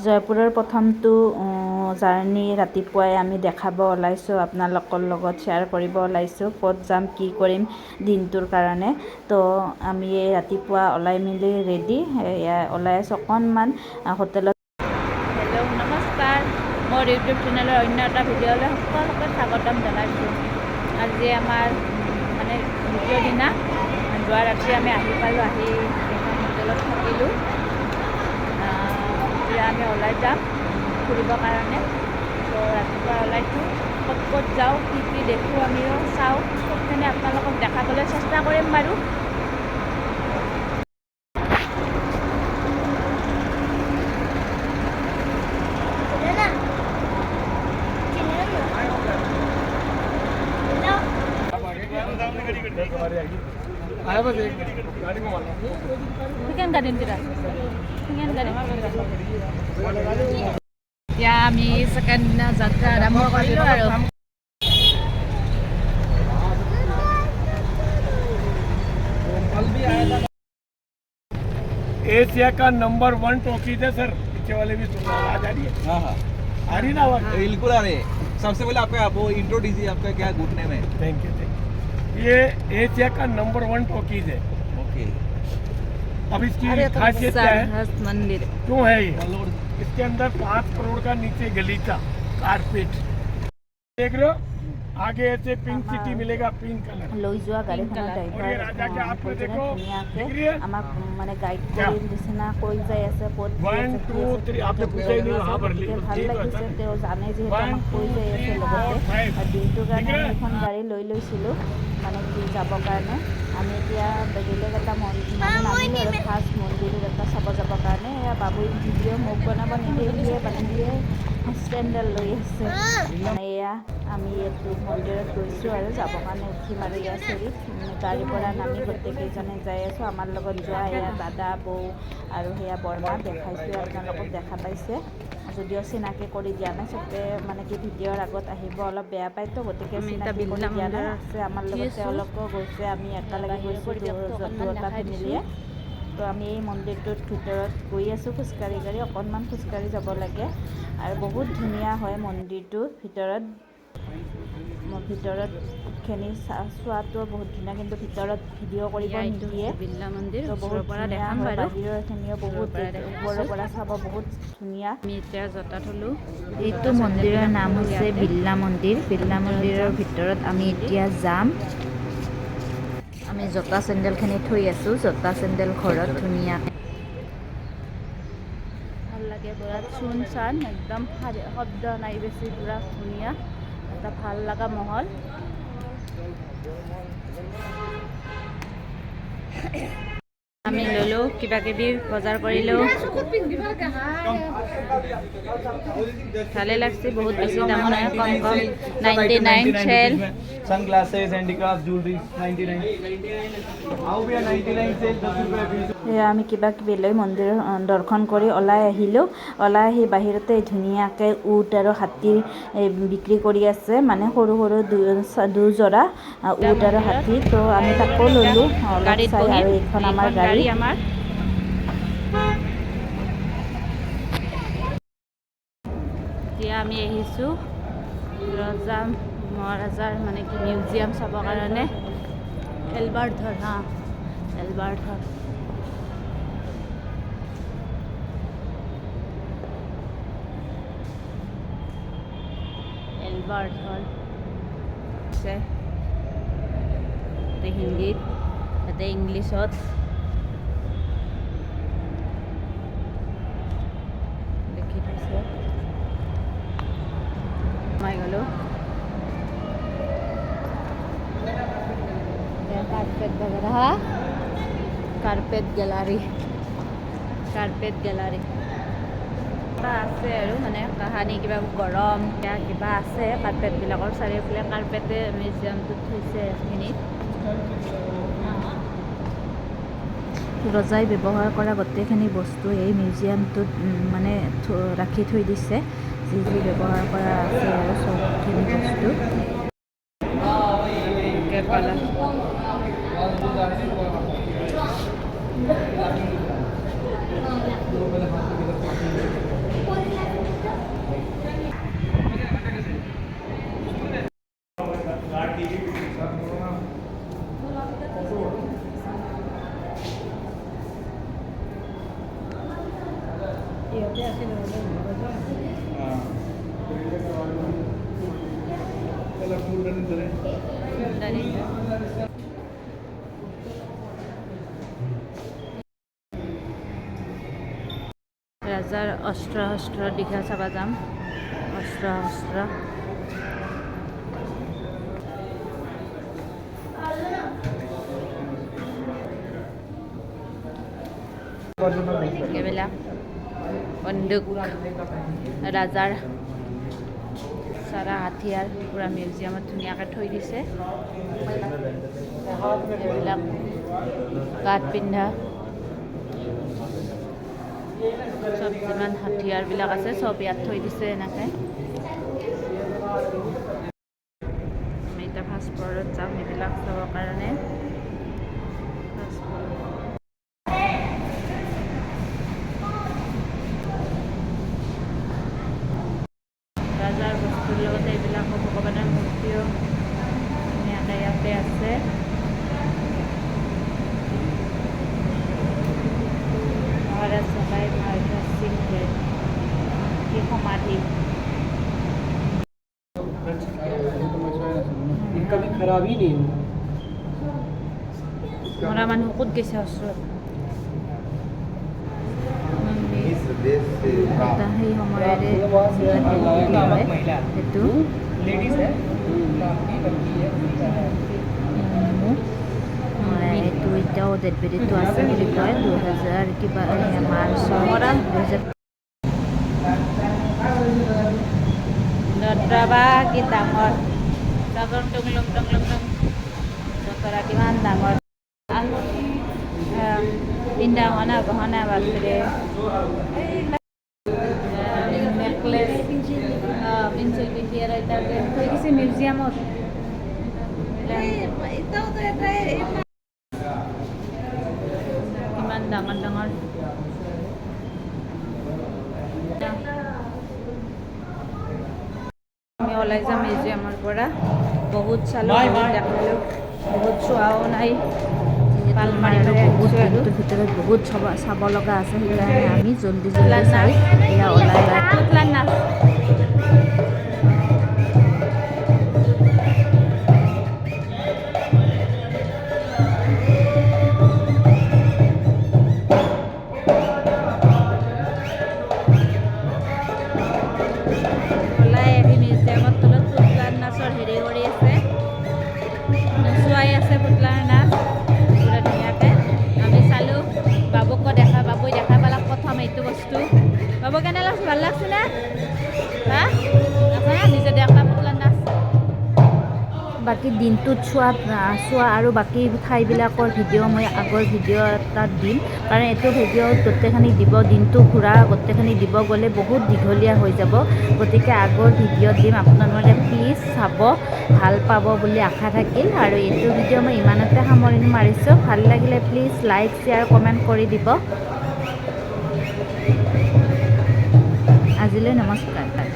জয়পুৰৰ প্ৰথমটো জাৰ্ণি ৰাতিপুৱাই আমি দেখাব ওলাইছোঁ, আপোনালোকৰ লগত শ্বেয়াৰ কৰিব ওলাইছোঁ, ক'ত যাম কি কৰিম দিনটোৰ কাৰণে। তো আমি ৰাতিপুৱা ওলাই মেলি ৰেডি ওলাই আছোঁ অকণমান হোটেলত। হেল্ল' নমস্কাৰ, মোৰ ইউটিউব চেনেলৰ অন্য এটা ভিডিঅ'লৈ সকলোকে স্বাগতম জনাইছোঁ। আজি আমাৰ মানে দ্বিতীয় দিনা, যোৱা ৰাতি আমি আহি পালোঁ, আহি এখন হোটেলত থাকিলোঁ। এতিয়া আমি ওলাই যাম ফুৰিবৰ কাৰণে। তো ৰাতিপুৱা ওলাইছোঁ, ক'ত ক'ত যাওঁ কি কি দেখোঁ আমিও চাওঁ, চবখিনি আপোনালোকক দেখাবলৈ চেষ্টা কৰিম বাৰু। এতিয়া আমি ছেকেণ্ড দিনা যাত্ৰা আৰম্ভ কৰিলোঁ আৰু एशिया का नंबर 1 टॉकीज है सर। पीछे वाले भी सुन आवाज आ रही है? हाँ हाँ आ रही ना आवाज? बिल्कुल आ रही है। सबसे पहले आपका वो इंट्रो दीजिए, आपका क्या घुटने में? Thank you. ये एशिया का नंबर 1 टॉकीज है। ओके। अब इसकी खासियत क्या है, मंदिर क्यों है ये? इसके अंदर 5 करोड़ का नीचे गलीचा कारपेट देख रहे हो, आगे ऐसे पिंक सिटी मिलेगा, पिंक कलर। লৈ যোৱা গাড়ীখনৰ ড্ৰাইভাৰ ধুনীয়াকৈ আমাক মানে গাইড কৰি নিচিনা কৈ যাই আছে, ক'ত ভাল লাগিছে। তেওঁ জানে যিহেতু আমাক কৈ যাই আছে লগতে। দিনটোৰ কাৰণে আমি এখন গাড়ী লৈ লৈছিলোঁ মানে কি যাবৰ কাৰণে। আমি এতিয়া বেলেগ এটা নামিলোঁ আৰু ফাৰ্ষ্ট মন্দিৰ এটা চাব যাবৰ কাৰণে। এয়া বাবুই ভিডিঅ' মোক বনাব নিদিয়ে মানে দিয়ে ষ্টেণ্ডাৰ্ড লৈ আছে মানে। এয়া আমি এইটো মন্দিৰত গৈছোঁ আৰু যাবৰ কাৰণে উঠিম আৰু এয়া চিৰিত গাড়ীৰ পৰা নামি গোটেইকেইজনে যাই আছোঁ। আমাৰ লগত যোৱা এয়া দাদা বৌ আৰু সেয়া বৰমা দেখাইছোঁ, আপোনালোকক দেখা পাইছে। যদিও চিনাকি কৰি দিয়া নাই, চবে মানে কি ভিডিঅ'ৰ আগত আহিব অলপ বেয়া পায়তো, গতিকে চিনাকি কৰি দিয়া নাই। আছে আমাৰ লগত তেওঁলোকেও গৈছে, আমি একেলগে গৈছোঁ দুটা ফেমিলিয়ে। তো আমি এই মন্দিৰটোত ভিতৰত গৈ আছোঁ খোজকাঢ়ি অকণমান খোজকাঢ়ি যাব লাগে আৰু বহুত ধুনীয়া হয় মন্দিৰটো। ভিতৰতখিনি চোৱাটো বহুত ধুনীয়া, কিন্তু ভিতৰত ভিডিঅ' কৰিব নিদিয়ে। তো বহুত ধুনীয়া হয়, বাহিৰৰখিনিও বহুত ওপৰৰ পৰা চাব বহুত ধুনীয়া। আমি এতিয়া জঁটাত হ'লোঁ। এইটো মন্দিৰৰ নাম হৈছে বিৰলা মন্দিৰ। বিৰলা মন্দিৰৰ ভিতৰত আমি এতিয়া যাম। আমি জোতা চেণ্ডেলখিনি থৈ আছোঁ, জোতা চেণ্ডেল ঘৰত ধুনীয়া ভাল লাগে। পুৰা চুন চান একদম শব্দ নাই বেছি, পুৰা ধুনীয়া এটা ভাল লগা মহল। আমি ল'লোঁ কিবা কিবি বজাৰ কৰিলোঁ, ভালে লাগছে। বহুত বেছি দাম নাই, কম 99 চেল। Sunglasses, handicraft, jewellery 99। आओ भैया 99 से 10 रुपए 20। সেয়া আমি কিবা কিবি লৈ মন্দিৰ দৰ্শন কৰি ওলাই আহিলোঁ। ওলাই আহি বাহিৰতে ধুনীয়াকৈ উট আৰু হাতী বিক্ৰী কৰি আছে, মানে সৰু সৰু দুযোৰা উট আৰু হাতী। তো আমি তাকো ল'লোঁ অলপ চাই। আৰু এইখন আমাৰ গাড়ী। এতিয়া আমি আহিছোঁ ৰজা মহাৰাজাৰ মানে কি মিউজিয়াম চাবৰ কাৰণে। এলবাৰ্ট হল, এলবাৰ্ট হল। এলবাৰ্ট হল আছে তাতে হিন্দীত, তাতে ইংলিছত লিখি থৈছে। সোমাই গ'লোঁ। কাৰ্পেট বাগেৰা, কাৰ্পেট গেলাৰী আছে আৰু মানে কাহানী কিবা গৰম কিবা আছে কাৰ্পেটবিলাকৰ চাৰিওফালে। কাৰ্পেটে মিউজিয়ামটোত থৈছে এইখিনিত। ৰজাই ব্যৱহাৰ কৰা গোটেইখিনি বস্তু এই মিউজিয়ামটোত মানে ৰাখি থৈ দিছে, যি যি ব্যৱহাৰ কৰা আছে আৰু চবখিনি বস্তু। ৰাজাৰ অস্ত্ৰ শস্ত্ৰ দিশা চাবা যাম অস্ত্ৰ শস্ত্ৰ এইবিলাক বন্দুক ৰাজাৰ চাৰা হাথিয়াৰ পূৰা মিউজিয়ামত ধুনীয়াকৈ থৈ দিছে এইবিলাক গাত পিন্ধা চব যিমান হাথিয়াৰবিলাক আছে চব ইয়াত থৈ দিছে এনেকৈ আমি এতিয়া ফাষ্ট ফ্ল'ৰত যাম এইবিলাক চাবৰ কাৰণে ৰাজাৰ বস্তুৰ লগতে এইবিলাকো ভগৱানৰ মূৰ্তিও ধুনীয়াকৈ ইয়াতে আছে মহাৰাজ সবাই মহাৰাজ সিংহেৰ কি সমাধি कभी खराब ही नहीं মৰা মানুহ ক'ত গৈছে ওচৰত এটা সেই সময়ৰে সেইটো लेडीज है এইটো এতিয়াও ডেট বেডিটো আছে বুলি কয় 2000 কিবা মাৰ্চৰ পৰা 2000 বা কি ডাঙৰ ডাঙৰ টংলং জতৰা কিমান ডাঙৰ পিন্ধা হনা গহনা বাপৰে নেকলেছ পেঞ্চিল পিন্ধি আৰু এতিয়া থৈ দিছে মিউজিয়ামত কিমান ডাঙৰ ডাঙৰ আমি ওলাই যাম মিউজিয়ামৰ পৰা বহুত চালোঁ বহুত দেখালোঁ বহুত চোৱাও নাই ভিতৰত বহুত চাব লগা আছে সেইকাৰণে আমি জল্দি চাই এয়া ওলাই নাচ বাবু কেনে লাগছে ভাল লাগছে না হা নিজে দেখা পুতলা নাচ বাকী দিনটোত চোৱা আৰু বাকী ঠাইবিলাকৰ ভিডিঅ' মই আগৰ ভিডিঅ' এটাত দিম কাৰণ এইটো ভিডিঅ'ত গোটেইখিনি দিব দিনটো ঘূৰা গোটেইখিনি দিব গ'লে বহুত দীঘলীয়া হৈ যাব গতিকে আগৰ ভিডিঅ'ত দিম আপোনালোকে প্লিজ চাব ভাল পাব বুলি আশা থাকিল আৰু এইটো ভিডিঅ' মই ইমানতে সামৰণি মাৰিছোঁ ভাল লাগিলে প্লিজ লাইক শ্বেয়াৰ কমেণ্ট কৰি দিব আজিলৈ নমস্কাৰ।